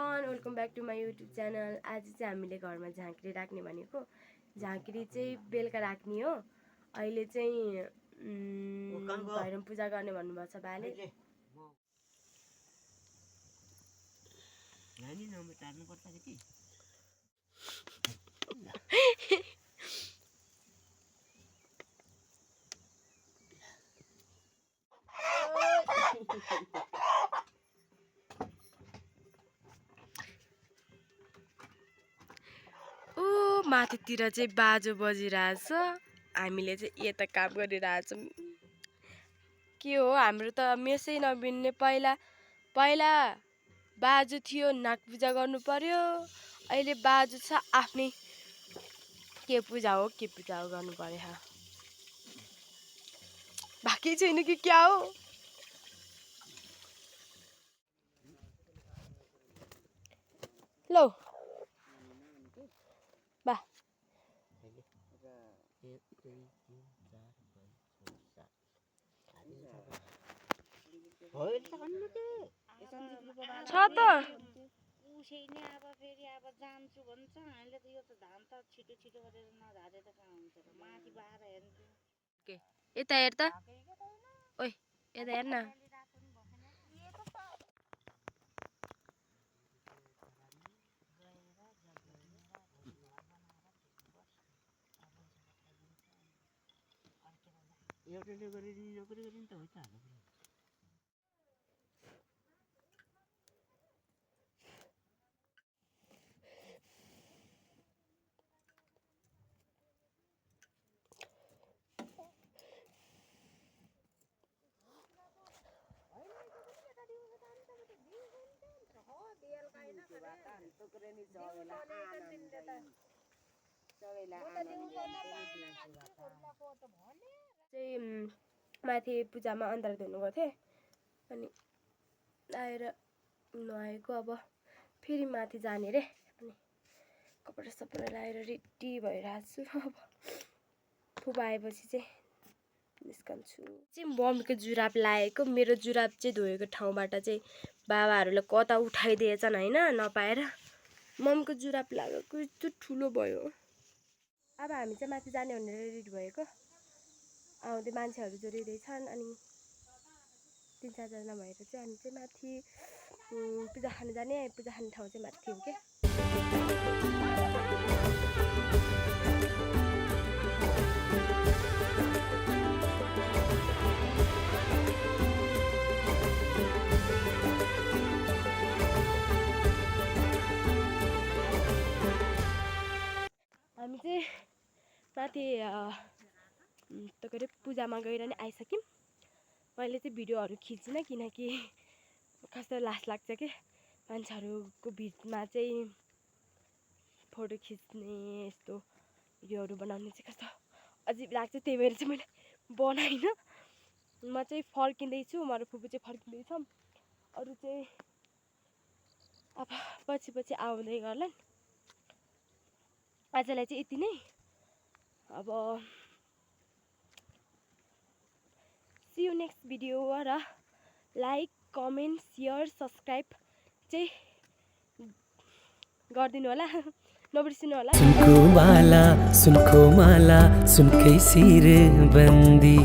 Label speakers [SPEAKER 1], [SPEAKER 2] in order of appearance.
[SPEAKER 1] Everyone welcome back to my YouTube channel. आज चाहिँ हामीले घरमा झाँक्री राख्ने भनेको। झाँक्री चाहिँ बेलुका राख्ने हो। अहिले चाहिँ भैरम पूजा गर्ने भन्नुभएको छ बाले। माथितिर चाहिँ बाजो बजिरहेछ, हामीले चाहिँ यता काम गरिरहेछौँ। के हो हाम्रो त मेसै नबिन्ने। पहिला बाजु थियो, नाग पूजा गर्नु पर्यो। अहिले बाजु छ, आफ्नै के पूजा हो गर्नु पर्यो। बाँकी छैन कि क्या हो। लो बा छ त
[SPEAKER 2] उसैले अब फेरि अब जान्छु भन्छ। हामीले त यो त धान त छिटो छिटो गरेर नझारे त कहाँ हुन्छ र। माथि बाह्र हेर्नु
[SPEAKER 1] के यता हेर त। ओइ यता हेर न।
[SPEAKER 2] एउटाले गरिदिने नोकरी गरिदिने त हो त।
[SPEAKER 1] माथि पूजामा अन्धार धुनु गएको थिएँ, अनि आएर नुहाएको। अब फेरि माथि जाने रे, अनि कपडा सपडा लगाएर रेडी भइरहेको छु। अब फुपा आएपछि चाहिँ निस्कन्छु। चाहिँ मम्मीको जुराब लगाएको, मेरो जुराब चाहिँ धोएको ठाउँबाट चाहिँ बाबाहरूले कता उठाइदिएछन् होइन, नपाएर मम्मीको जुराब लगाएको यस्तो ठुलो भयो। अब हामी चाहिँ माथि जाने भनेर रेडी भएको। आउँदै मान्छेहरू जोडिँदैछन्, अनि 3-4 जना भएर चाहिँ हामी चाहिँ माथि पूजा खान जाने। पूजा खाने ठाउँ चाहिँ माथि हो क्या। हामी चाहिँ माथि के अरे पूजामा गएर नै आइसक्यौँ। मैले चाहिँ भिडियोहरू खिच्दिनँ, किनकि कस्तो लाज लाग्छ कि मान्छेहरूको भिडमा चाहिँ फोटो खिच्ने, यस्तो भिडियोहरू बनाउने चाहिँ कस्तो अजिब लाग्छ। त्यही भएर चाहिँ मैले बनाइनँ। म चाहिँ फर्किँदैछु, म र फुपू चाहिँ फर्किँदैछौँ। अरू चाहिँ अब पछि आउँदै गर्ला। आजलाई चाहिँ यति नै। अब सी यू नेक्स्ट भिडियो। र लाइक, कमेन्ट, सेयर, सब्सक्राइब चाहिँ गरिदिनु होला, नबिर्सिनु होला।
[SPEAKER 3] सुनको माला सुनकै सिर बन्दी।